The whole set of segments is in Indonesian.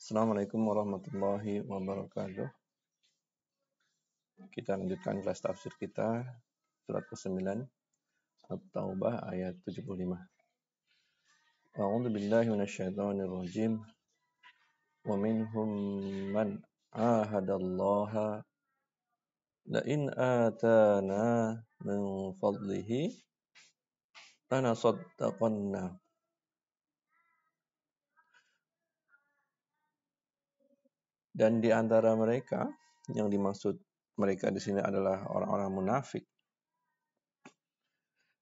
Assalamualaikum warahmatullahi wabarakatuh. Kita lanjutkan kelas tafsir kita, surat ke-9, At-Taubah ayat 75. A'udzu billahi minasyaitonir rajim. Wa minhum man ahadallaha la in atana min fadlihi lanasaddaqanna. Dan di antara mereka, yang dimaksud mereka di sini adalah orang-orang munafik,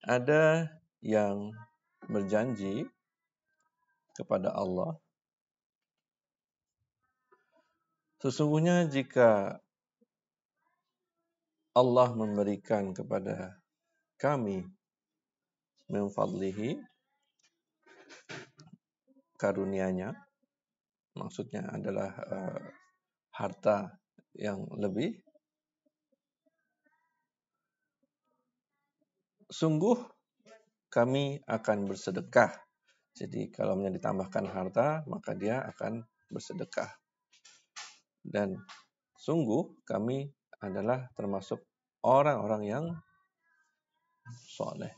ada yang berjanji kepada Allah, sesungguhnya jika Allah memberikan kepada kami min fadlihi, karunia-Nya, maksudnya adalah harta yang lebih, sungguh kami akan bersedekah. Jadi kalau ditambahkan harta, maka dia akan bersedekah. Dan sungguh kami adalah termasuk orang-orang yang soleh.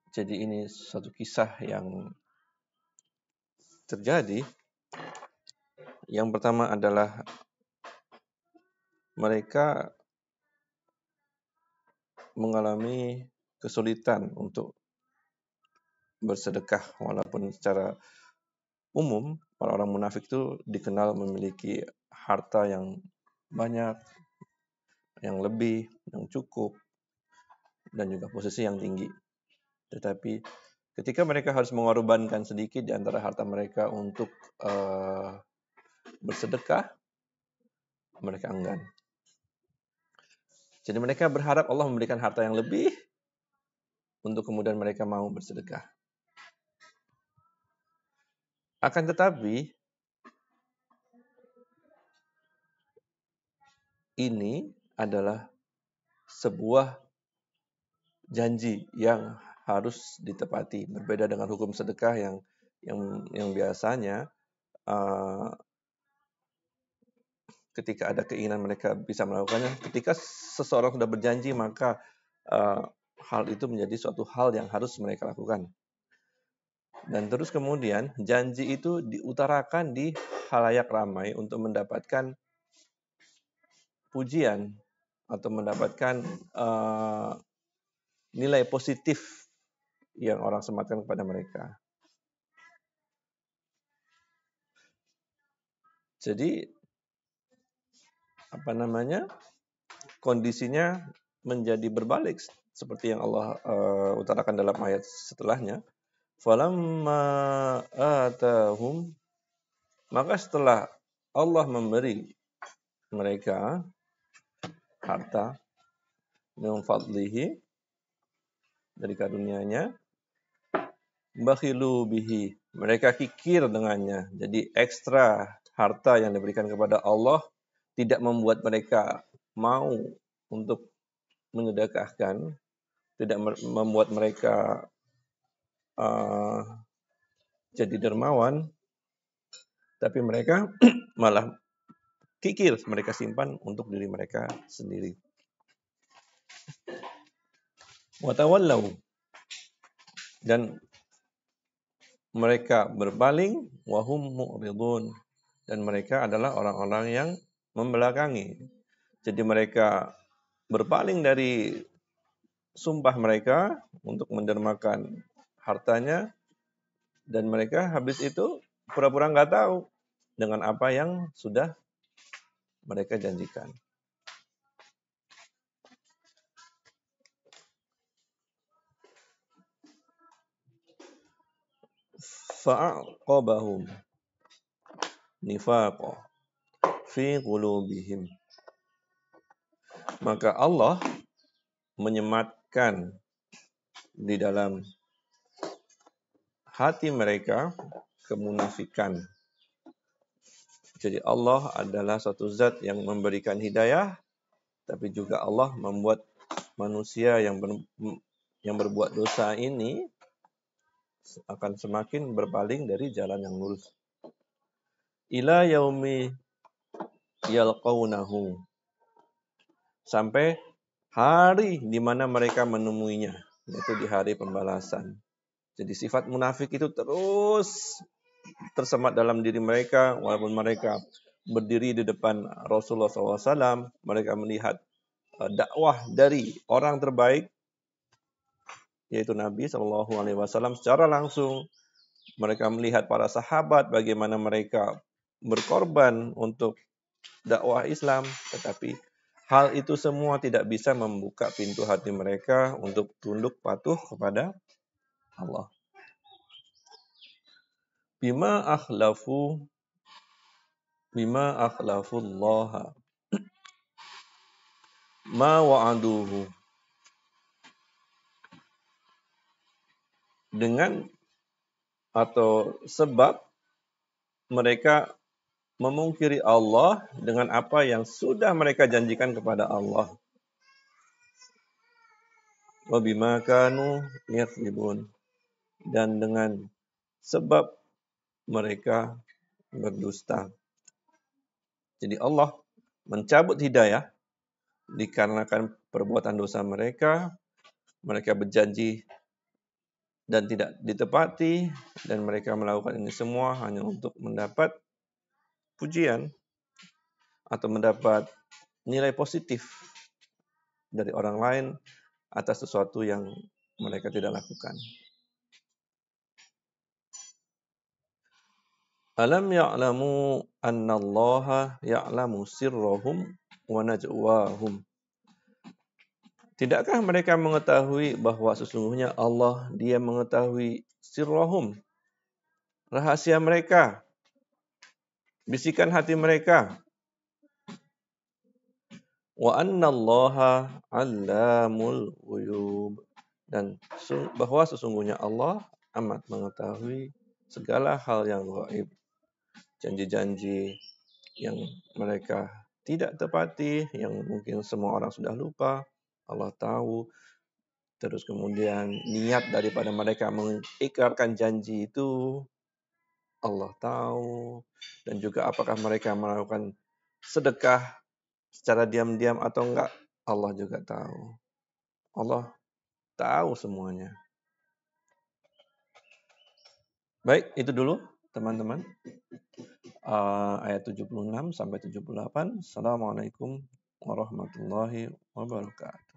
Jadi ini suatu kisah yang terjadi. Yang pertama adalah mereka mengalami kesulitan untuk bersedekah, walaupun secara umum orang-orang munafik itu dikenal memiliki harta yang banyak, yang lebih, yang cukup, dan juga posisi yang tinggi. Tetapi ketika mereka harus mengorbankan sedikit di antara harta mereka untuk bersedekah, mereka enggan. Jadi mereka berharap Allah memberikan harta yang lebih untuk kemudian mereka mau bersedekah. Akan tetapi ini adalah sebuah janji yang harus ditepati. Berbeda dengan hukum sedekah yang biasanya ketika ada keinginan mereka bisa melakukannya. Ketika seseorang sudah berjanji, maka hal itu menjadi suatu hal yang harus mereka lakukan. Dan terus kemudian janji itu diutarakan di khalayak ramai untuk mendapatkan pujian atau mendapatkan nilai positif yang orang sematkan kepada mereka. Jadi kondisinya menjadi berbalik seperti yang Allah utarakan dalam ayat setelahnya. Falamma atahum, maka setelah Allah memberi mereka harta min fadlihi, dari karunia-Nya, bakhilu bihi, mereka kikir dengannya. Jadi ekstra harta yang diberikan kepada Allah tidak membuat mereka mau untuk menyedekahkan, tidak membuat mereka jadi dermawan, tapi mereka malah kikir, mereka simpan untuk diri mereka sendiri. Watawallau, dan mereka berpaling, wahum mu'ridun, dan mereka adalah orang-orang yang membelakangi. Jadi mereka berpaling dari sumpah mereka untuk mendermakan hartanya, dan mereka habis itu pura-pura nggak tahu dengan apa yang sudah mereka janjikan. Fa'aqabahum nifaqa fi qulubihim, maka Allah menyematkan di dalam hati mereka kemunafikan. Jadi Allah adalah suatu zat yang memberikan hidayah, tapi juga Allah membuat manusia yang yang berbuat dosa ini akan semakin berpaling dari jalan yang lurus. Ila yaumi yalqaunahu, sampai hari di mana mereka menemuinya, yaitu di hari pembalasan. Jadi sifat munafik itu terus tersemat dalam diri mereka, walaupun mereka berdiri di depan Rasulullah SAW, mereka melihat dakwah dari orang terbaik, yaitu Nabi SAW secara langsung. Mereka melihat para sahabat, bagaimana mereka berkorban untuk dakwah Islam, tetapi hal itu semua tidak bisa membuka pintu hati mereka untuk tunduk patuh kepada Allah. Bima akhlafullaha ma wa'aduhu, dengan atau sebab mereka memungkiri Allah dengan apa yang sudah mereka janjikan kepada Allah. Wa bima kanu yakdzibun, dan dengan sebab mereka berdusta. Jadi Allah mencabut hidayah dikarenakan perbuatan dosa mereka. Mereka berjanji dan tidak ditepati, dan mereka melakukan ini semua hanya untuk mendapat pujian atau mendapat nilai positif dari orang lain atas sesuatu yang mereka tidak lakukan. Alam ya'lamu annallaha ya'lamu sirrahum wa najwahum. Tidakkah mereka mengetahui bahwa sesungguhnya Allah, Dia mengetahui sirrahum, rahasia mereka, bisikan hati mereka. Wa annallaha 'allamul ghuyub, dan bahwa sesungguhnya Allah amat mengetahui segala hal yang gaib, janji-janji yang mereka tidak tepati, yang mungkin semua orang sudah lupa, Allah tahu. Terus kemudian niat daripada mereka mengikrarkan janji itu Allah tahu. Dan juga apakah mereka melakukan sedekah secara diam-diam atau enggak, Allah juga tahu. Allah tahu semuanya. Baik, itu dulu teman-teman. Ayat 76 sampai 78. Assalamualaikum warahmatullahi wabarakatuh.